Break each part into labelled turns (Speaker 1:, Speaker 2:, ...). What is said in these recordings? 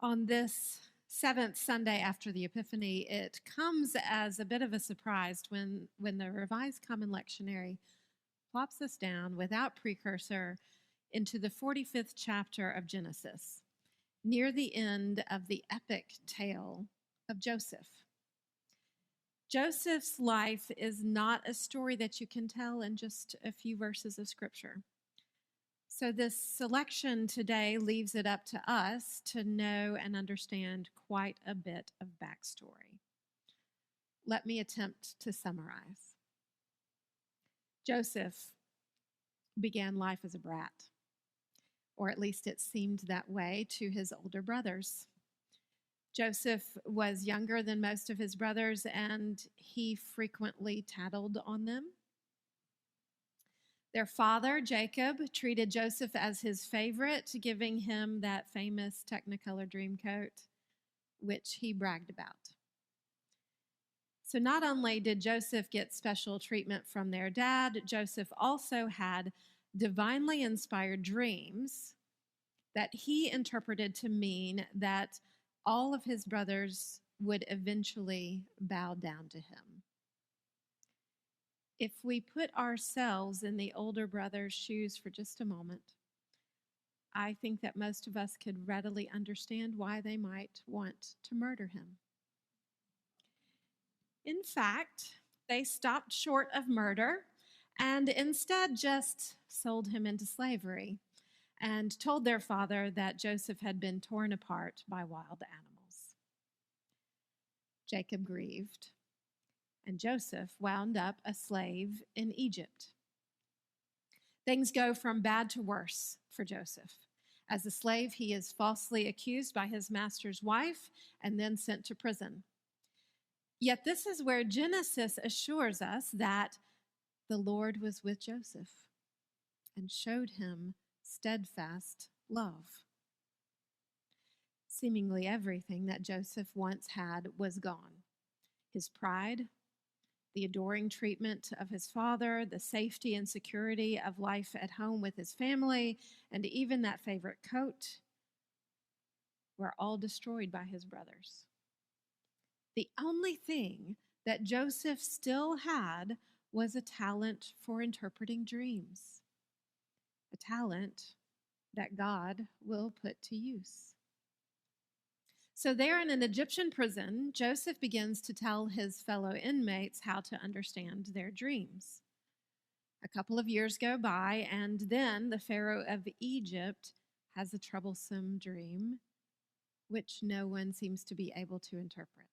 Speaker 1: On this seventh Sunday after the Epiphany, it comes as a bit of a surprise when the Revised Common Lectionary plops us down without precursor into the 45th chapter of Genesis, near the end of the epic tale of Joseph. Joseph's life is not a story that you can tell in just a few verses of Scripture. So, this selection today leaves it up to us to know and understand quite a bit of backstory. Let me attempt to summarize. Joseph began life as a brat, or at least it seemed that way to his older brothers. Joseph was younger than most of his brothers, and he frequently tattled on them. Their father, Jacob, treated Joseph as his favorite, giving him that famous Technicolor Dreamcoat, which he bragged about. So not only did Joseph get special treatment from their dad, Joseph also had divinely inspired dreams that he interpreted to mean that all of his brothers would eventually bow down to him. If we put ourselves in the older brother's shoes for just a moment, I think that most of us could readily understand why they might want to murder him. In fact, they stopped short of murder and instead just sold him into slavery and told their father that Joseph had been torn apart by wild animals. Jacob grieved, and Joseph wound up a slave in Egypt. Things go from bad to worse for Joseph. As a slave, he is falsely accused by his master's wife and then sent to prison. Yet this is where Genesis assures us that the Lord was with Joseph and showed him steadfast love. Seemingly everything that Joseph once had was gone. His pride, the adoring treatment of his father, the safety and security of life at home with his family, and even that favorite coat were all destroyed by his brothers. The only thing that Joseph still had was a talent for interpreting dreams, a talent that God will put to use. So there in an Egyptian prison, Joseph begins to tell his fellow inmates how to understand their dreams. A couple of years go by, and then the Pharaoh of Egypt has a troublesome dream, which no one seems to be able to interpret.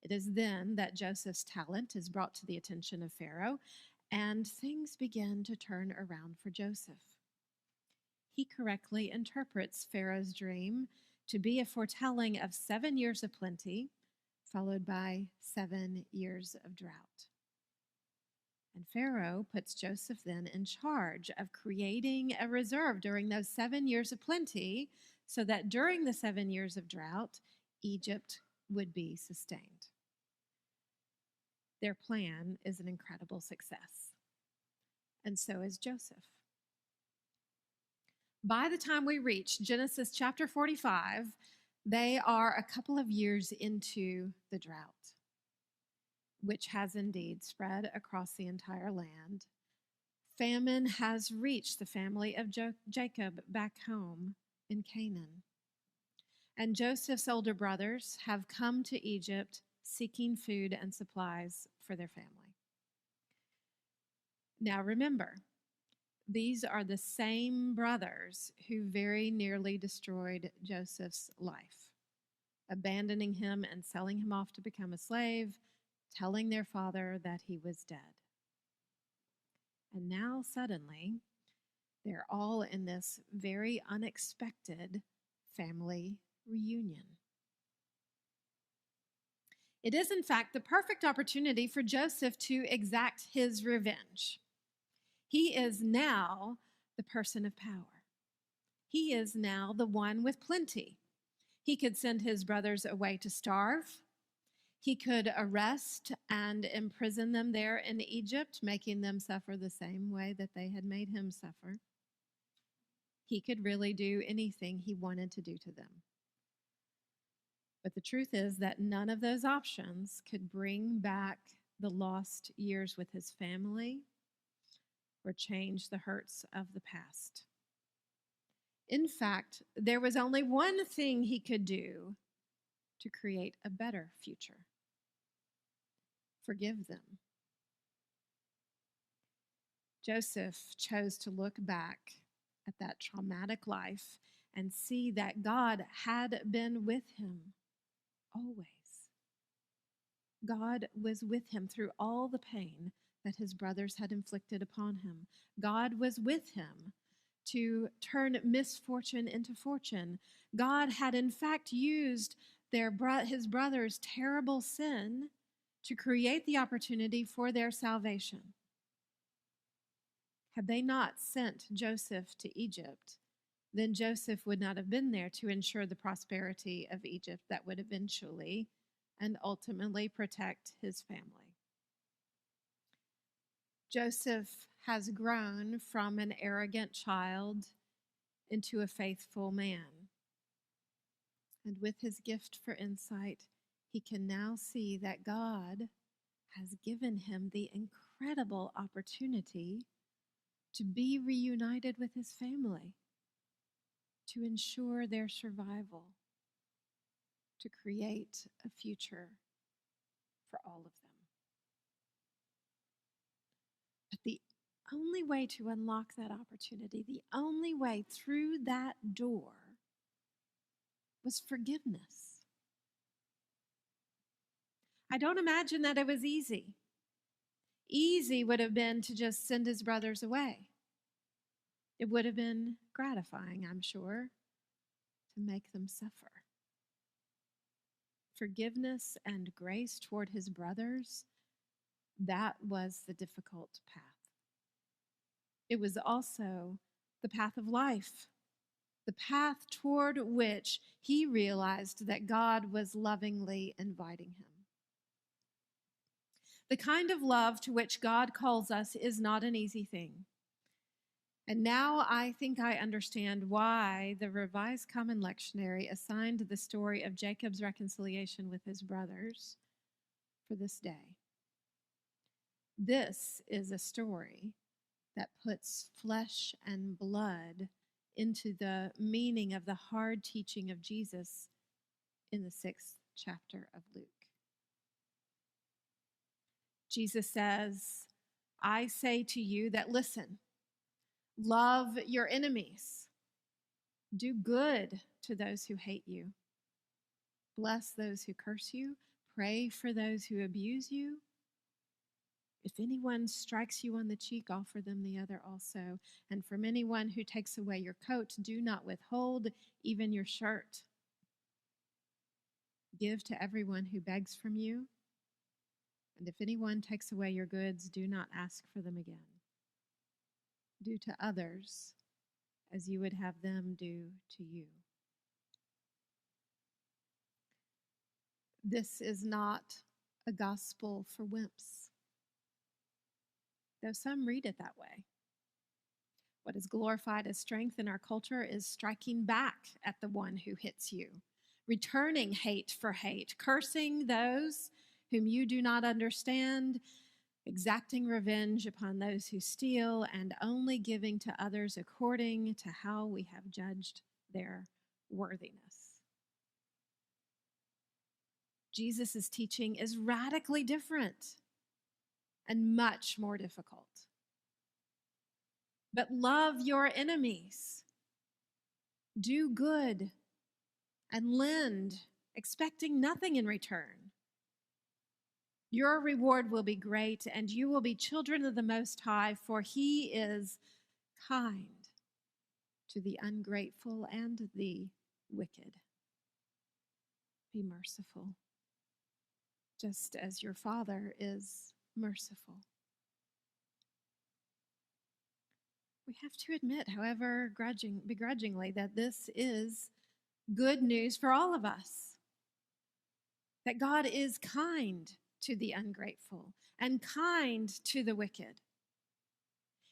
Speaker 1: It is then that Joseph's talent is brought to the attention of Pharaoh, and things begin to turn around for Joseph. He correctly interprets Pharaoh's dream to be a foretelling of 7 years of plenty, followed by 7 years of drought. And Pharaoh puts Joseph then in charge of creating a reserve during those 7 years of plenty, so that during the 7 years of drought, Egypt would be sustained. Their plan is an incredible success, and so is Joseph. By the time we reach Genesis chapter 45, they are a couple of years into the drought, which has indeed spread across the entire land. Famine has reached the family of Jacob back home in Canaan. And Joseph's older brothers have come to Egypt seeking food and supplies for their family. Now remember, these are the same brothers who very nearly destroyed Joseph's life, abandoning him and selling him off to become a slave, telling their father that he was dead. And now suddenly, they're all in this very unexpected family reunion. It is, in fact, the perfect opportunity for Joseph to exact his revenge. He is now the person of power. He is now the one with plenty. He could send his brothers away to starve. He could arrest and imprison them there in Egypt, making them suffer the same way that they had made him suffer. He could really do anything he wanted to do to them. But the truth is that none of those options could bring back the lost years with his family or change the hurts of the past. In fact, there was only one thing he could do to create a better future: forgive them. Joseph chose to look back at that traumatic life and see that God had been with him always. God was with him through all the pain that his brothers had inflicted upon him. God was with him to turn misfortune into fortune. God had in fact used his brother's terrible sin to create the opportunity for their salvation. Had they not sent Joseph to Egypt, then Joseph would not have been there to ensure the prosperity of Egypt that would eventually and ultimately protect his family. Joseph has grown from an arrogant child into a faithful man. And with his gift for insight, he can now see that God has given him the incredible opportunity to be reunited with his family, to ensure their survival, to create a future for all of them. But the only way to unlock that opportunity, the only way through that door, was forgiveness. I don't imagine that it was easy. Easy would have been to just send his brothers away. It would have been gratifying, I'm sure, to make them suffer. Forgiveness and grace toward his brothers, that was the difficult path. It was also the path of life, the path toward which he realized that God was lovingly inviting him. The kind of love to which God calls us is not an easy thing. And now I think I understand why the Revised Common Lectionary assigned the story of Jacob's reconciliation with his brothers for this day. This is a story that puts flesh and blood into the meaning of the hard teaching of Jesus in the 6th chapter of Luke. Jesus says, I say to you that listen, love your enemies, do good to those who hate you, bless those who curse you, pray for those who abuse you. If anyone strikes you on the cheek, offer them the other also. And from anyone who takes away your coat, do not withhold even your shirt. Give to everyone who begs from you. And if anyone takes away your goods, do not ask for them again. Do to others as you would have them do to you. This is not a gospel for wimps, though some read it that way. What is glorified as strength in our culture is striking back at the one who hits you, returning hate for hate, cursing those whom you do not understand, exacting revenge upon those who steal, and only giving to others according to how we have judged their worthiness. Jesus' teaching is radically different and much more difficult. But love your enemies, do good, and lend, expecting nothing in return. Your reward will be great, and you will be children of the Most High, for he is kind to the ungrateful and the wicked. Be merciful, just as your Father is merciful. We have to admit, however begrudgingly, that this is good news for all of us. That God is kind to the ungrateful and kind to the wicked.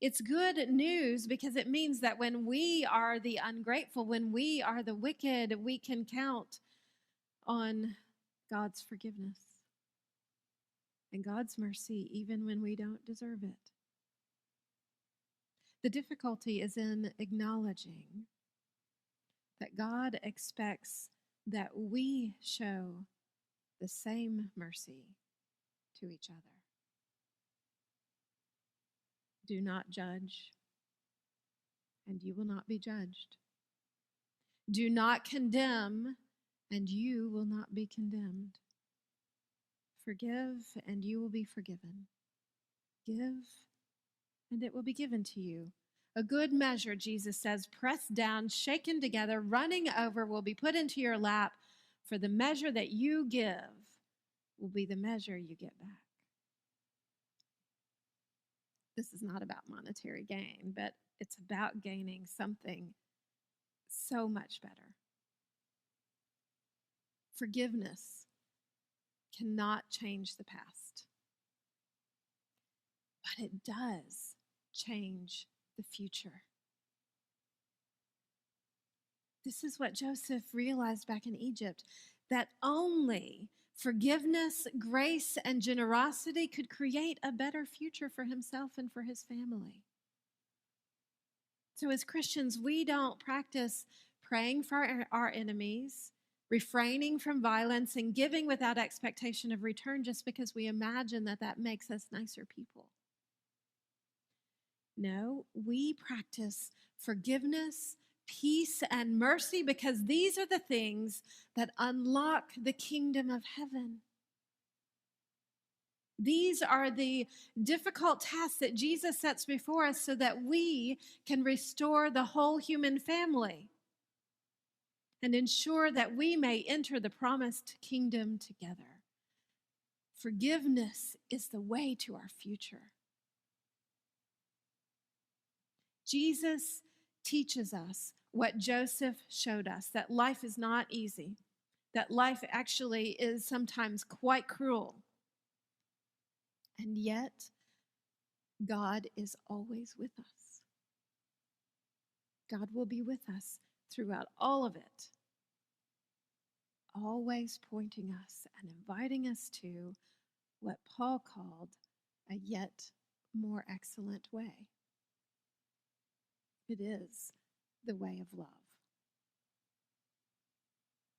Speaker 1: It's good news because it means that when we are the ungrateful, when we are the wicked, we can count on God's forgiveness and God's mercy, even when we don't deserve it. The difficulty is in acknowledging that God expects that we show the same mercy to each other. Do not judge, and you will not be judged. Do not condemn, and you will not be condemned. Forgive, and you will be forgiven. Give, and it will be given to you. A good measure, Jesus says, pressed down, shaken together, running over, will be put into your lap, for the measure that you give will be the measure you get back. This is not about monetary gain, but it's about gaining something so much better. Forgiveness cannot change the past, but it does change the future. This is what Joseph realized back in Egypt, that only forgiveness, grace, and generosity could create a better future for himself and for his family. So as Christians, we don't practice praying for our enemies, refraining from violence, and giving without expectation of return just because we imagine that that makes us nicer people. No, we practice forgiveness, peace, and mercy because these are the things that unlock the kingdom of heaven. These are the difficult tasks that Jesus sets before us so that we can restore the whole human family and ensure that we may enter the promised kingdom together. Forgiveness is the way to our future. Jesus teaches us what Joseph showed us, that life is not easy, that life actually is sometimes quite cruel. And yet, God is always with us. God will be with us throughout all of it, always pointing us and inviting us to what Paul called a yet more excellent way. It is the way of love.